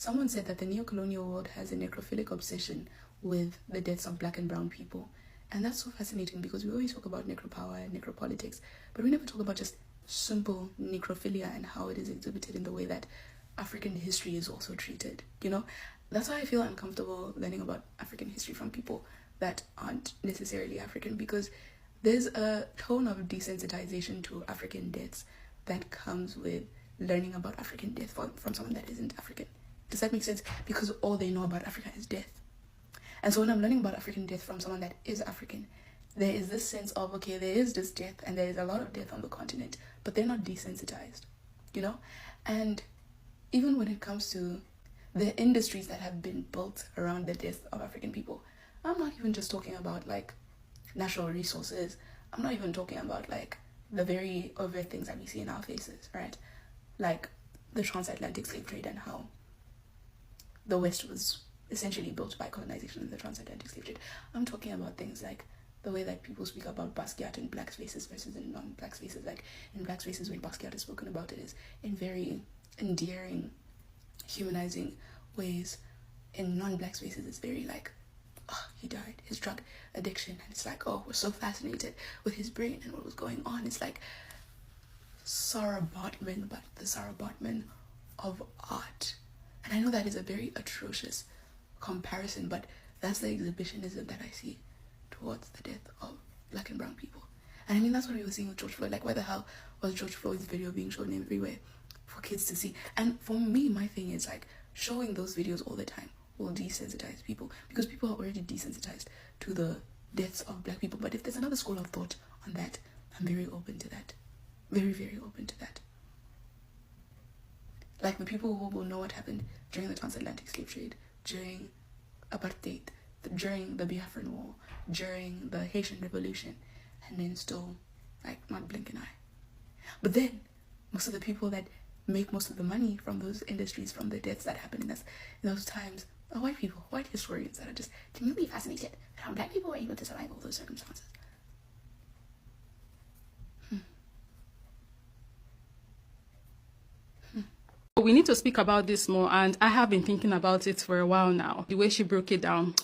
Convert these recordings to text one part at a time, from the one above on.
Someone said that the neo-colonial world has a necrophilic obsession with the deaths of black and brown people. And that's so fascinating because we always talk about necropower and necropolitics, but we never talk about just simple necrophilia and how it is exhibited in the way that African history is also treated, you know? That's why I feel uncomfortable learning about African history from people that aren't necessarily African, because there's a tone of desensitization to African deaths that comes with learning about African death from someone that isn't African. Does that make sense? Because all they know about Africa is death. And so when I'm learning about African death from someone that is African, there is this sense of, okay, there is this death and there is a lot of death on the continent, but they're not desensitized, you know? And even when it comes to the industries that have been built around the death of African people, I'm not even just talking about like natural resources. I'm not even talking about like the very overt things that we see in our faces, right? Like the transatlantic slave trade and how the West was essentially built by colonization and the transatlantic slave trade. I'm talking about things like the way that people speak about Basquiat in black spaces versus in non-black spaces. Like in black spaces, when Basquiat is spoken about, it is in very endearing, humanizing ways. In non-black spaces, it's very like, oh, he died, his drug addiction, and it's like, oh, we're so fascinated with his brain and what was going on. It's like Sarah Botman, but the Sarah Botman of art. And I know that is a very atrocious comparison, but that's the exhibitionism that I see towards the death of black and brown people. And I mean, that's what we were seeing with George Floyd. Like, why the hell was George Floyd's video being shown everywhere for kids to see? And for me, my thing is like, showing those videos all the time will desensitize people, because people are already desensitized to the deaths of black people. But if there's another school of thought on that, I'm very open to that. Very, very open to that. Like the people who will know what happened during the transatlantic slave trade, during apartheid, during the Biafran War, during the Haitian Revolution, and then still like not blink an eye. But then most of the people that make most of the money from those industries, from the deaths that happen in those times, are white people, white historians that are just genuinely fascinated at how black people were able to survive all those circumstances. We need to speak about this more, and I have been thinking about it for a while now. The way she broke it down,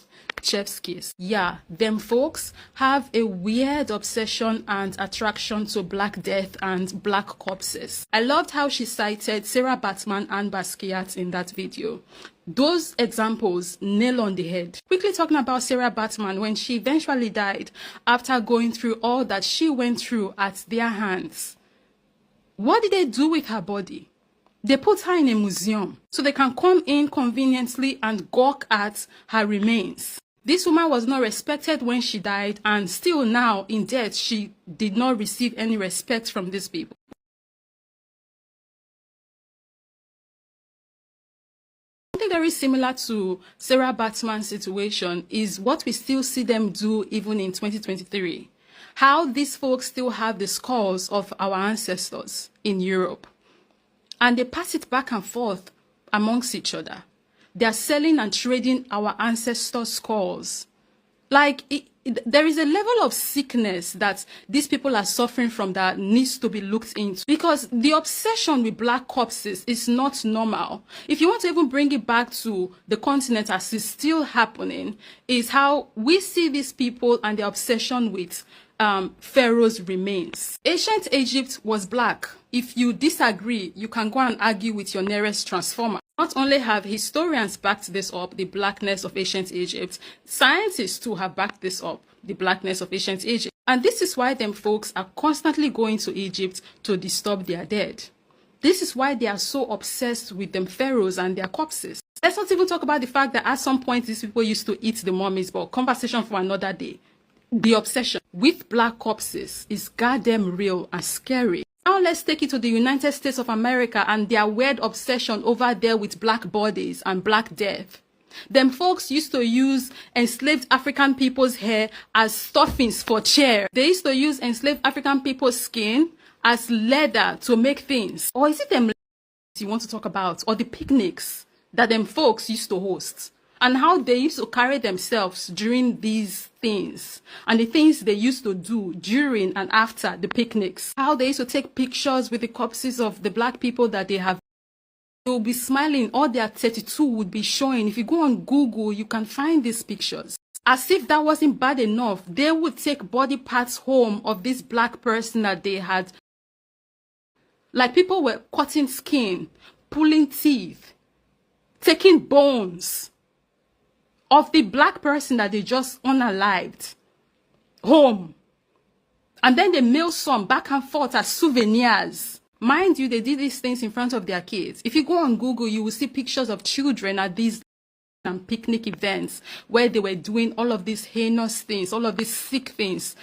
chef's kiss. Yeah, them folks have a weird obsession and attraction to black death and black corpses. I loved how she cited Sarah Batman and Basquiat in that video. Those examples nail on the head. Quickly talking about Sarah Batman, when she eventually died after going through all that she went through at their hands. What did they do with her body? They put her in a museum so they can come in conveniently and gawk at her remains. This woman was not respected when she died, and still now in death, she did not receive any respect from these people. Something very similar to Sarah Batman's situation is what we still see them do even in 2023. How these folks still have the skulls of our ancestors in Europe. And they pass it back and forth amongst each other. They are selling and trading our ancestors' skulls. Like, there is a level of sickness that these people are suffering from that needs to be looked into. Because the obsession with black corpses is not normal. If you want to even bring it back to the continent as it's still happening, is how we see these people and their obsession with Pharaoh's remains. Ancient Egypt was black. If you disagree, you can go and argue with your nearest transformer. Not only have historians backed this up, the blackness of ancient Egypt, scientists too have backed this up, the blackness of ancient Egypt. And this is why them folks are constantly going to Egypt to disturb their dead. This is why they are so obsessed with them pharaohs and their corpses. Let's not even talk about the fact that at some point these people used to eat the mummies, but conversation for another day. The obsession with black corpses is goddamn real and scary. Now let's take it to the United States of America and their weird obsession over there with black bodies and black death. Them folks used to use enslaved African people's hair as stuffings for chairs. They used to use enslaved African people's skin as leather to make things. Or is it them you want to talk about? Or the picnics that them folks used to host? And how they used to carry themselves during these things, and the things they used to do during and after the picnics. How they used to take pictures with the corpses of the black people that they have They'll be smiling, all their 32 would be showing. If you go on Google, you can find these pictures. As if that wasn't bad enough, they would take body parts home of this black person that they had. Like, people were cutting skin, pulling teeth, taking bones of the black person that they just unalived home. And then they mail some back and forth as souvenirs. Mind you, they did these things in front of their kids. If you go on Google, you will see pictures of children at these picnic events where they were doing all of these heinous things, all of these sick things.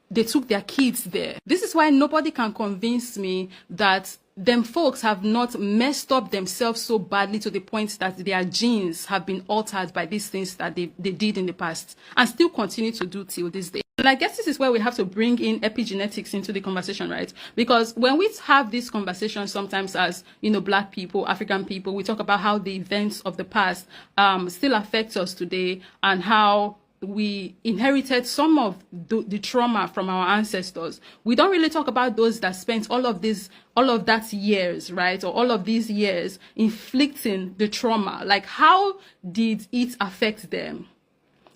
They took their kids there. This is why nobody can convince me that them folks have not messed up themselves so badly to the point that their genes have been altered by these things that they did in the past and still continue to do till this day. And I guess this is where we have to bring in epigenetics into the conversation, right? Because when we have this conversation, sometimes as, you know, black people, African people, we talk about how the events of the past still affect us today and how we inherited some of the trauma from our ancestors. We don't really talk about those that spent all of that years, right? Or all of these years inflicting the trauma. Like, how did it affect them?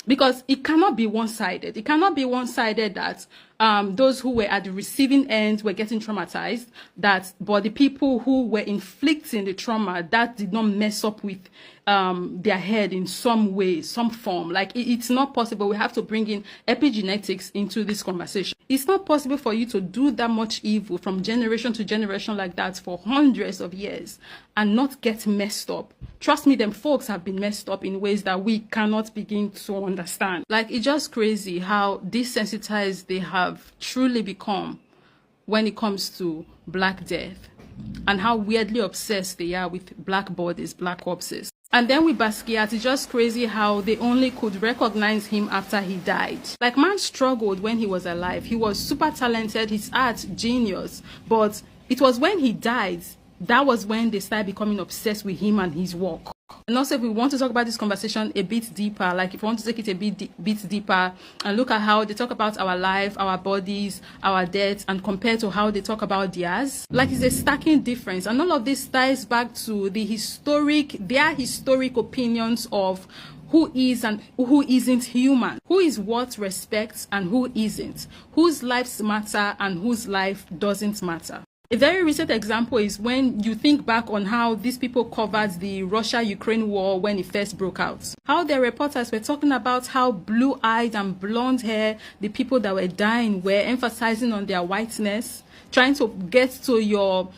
Because it cannot be one-sided. It cannot be one-sided that those who were at the receiving end were getting traumatized, but the people who were inflicting the trauma, that did not mess up with their head in some way, some form. Like, it's not possible. We have to bring in epigenetics into this conversation. It's not possible for you to do that much evil from generation to generation like that for hundreds of years and not get messed up. Trust me, them folks have been messed up in ways that we cannot begin to understand. Like, it's just crazy how desensitized they have truly become when it comes to Black death and how weirdly obsessed they are with black bodies, black corpses. And then with Basquiat, it's just crazy how they only could recognize him after he died. Like, man struggled when he was alive. He was super talented, his art, genius. But it was when he died, that was when they started becoming obsessed with him and his work. And also, if we want to talk about this conversation a bit deeper, like if we want to take it a bit deeper and look at how they talk about our life, our bodies, our death, and compare to how they talk about theirs, like, it's a stacking difference. And all of this ties back to their historic opinions of who is and who isn't human, who is worth respect and who isn't, whose lives matter and whose life doesn't matter. A very recent example is when you think back on how these people covered the Russia-Ukraine war when it first broke out. How their reporters were talking about how blue-eyed and blonde hair the people that were dying were, emphasizing on their whiteness, trying to get to your,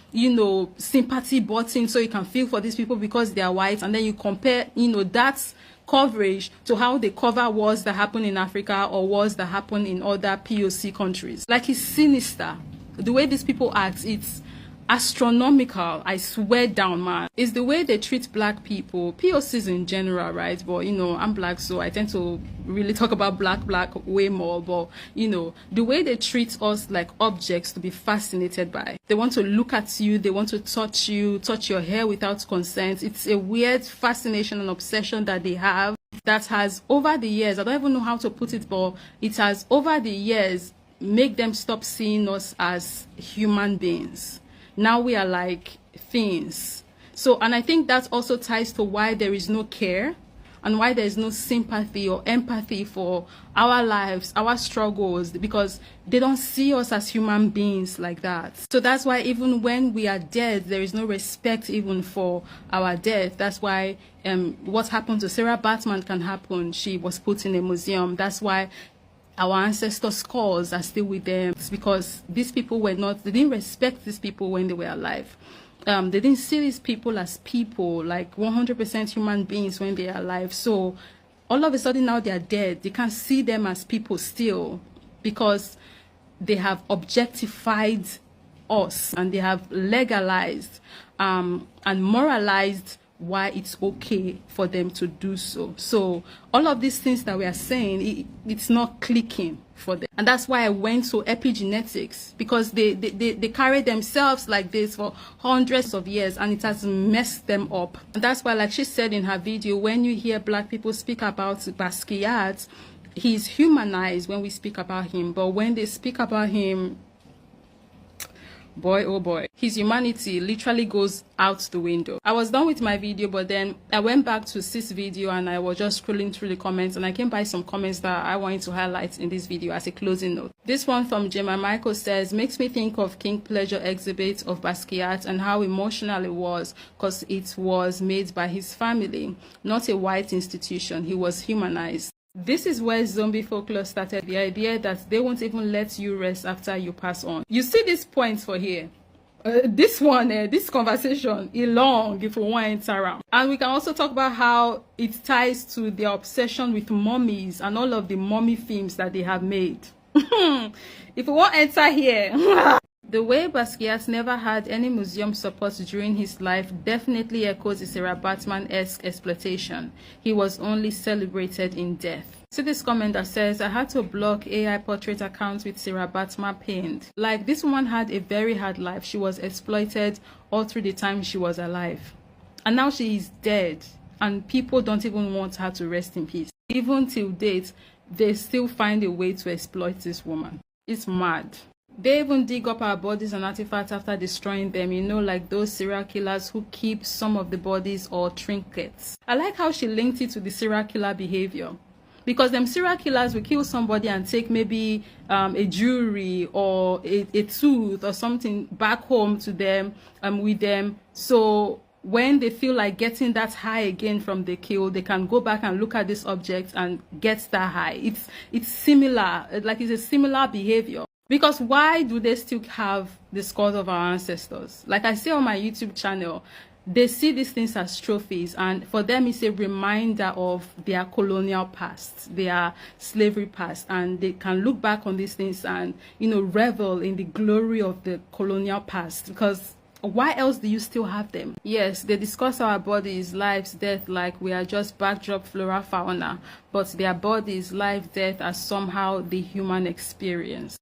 sympathy button so you can feel for these people because they are white. And then you compare, that coverage to how they cover wars that happen in Africa or wars that happen in other POC countries. Like, it's sinister. The way these people act, it's astronomical. I swear down, man. It's the way they treat black people, POCs in general, right? But, I'm black, so I tend to really talk about black way more. But, the way they treat us like objects to be fascinated by. They want to look at you. They want to touch you, touch your hair without consent. It's a weird fascination and obsession that they have that has, over the years, I don't even know how to put it, but it has, over the years, make them stop seeing us as human beings. Now we are like things. So, and I think that also ties to why there is no care and why there is no sympathy or empathy for our lives, our struggles, because they don't see us as human beings like that. So that's why even when we are dead, there is no respect even for our death. That's why what happened to Sarah Batman can happen. She was put in a museum. That's why our ancestors' skulls are still with them. It's because these people they didn't respect these people when they were alive. They didn't see these people as people, like 100% human beings when they are alive. So all of a sudden now they are dead. They can't see them as people still because they have objectified us and they have legalized and moralized why it's okay for them to do so. So all of these things that we are saying, it's not clicking for them. And that's why I went to epigenetics, because they carry themselves like this for hundreds of years and it has messed them up. And that's why, like she said in her video, when you hear black people speak about Basquiat, he's humanized when we speak about him. But when they speak about him, boy oh boy, his humanity literally goes out the window. I was done with my video, but then I went back to Sis' video and I was just scrolling through the comments, and I came by some comments that I wanted to highlight in this video as a closing note. This one from Gemma Michael says, makes me think of King Pleasure exhibit of Basquiat and how emotional it was, because it was made by his family, not a white institution. He was humanized. This is where zombie folklore started, the idea that they won't even let you rest after you pass on. You see this point for here? This conversation is long if we want to enter around. And we can also talk about how it ties to their obsession with mummies and all of the mummy films that they have made. If we want to enter here, the way Basquiat never had any museum support during his life definitely echoes the Sarah Batman-esque exploitation. He was only celebrated in death. See this comment that says, I had to block AI portrait accounts with Sarah Batman pinned. Like, this woman had a very hard life. She was exploited all through the time she was alive. And now she is dead. And people don't even want her to rest in peace. Even till date, they still find a way to exploit this woman. It's mad. They even dig up our bodies and artifacts after destroying them, you know, like those serial killers who keep some of the bodies or trinkets. I like how she linked it to the serial killer behavior, because them serial killers will kill somebody and take maybe a jewelry or a tooth or something back home to them with them. So when they feel like getting that high again from the kill, they can go back and look at this object and get that high. It's similar, like it's a similar behavior. Because why do they still have the skulls of our ancestors? Like I say on my YouTube channel, they see these things as trophies, and for them it's a reminder of their colonial past, their slavery past, and they can look back on these things and, you know, revel in the glory of the colonial past. Because why else do you still have them? Yes, they discuss our bodies, lives, death like we are just backdrop flora, fauna, but their bodies, life, death are somehow the human experience.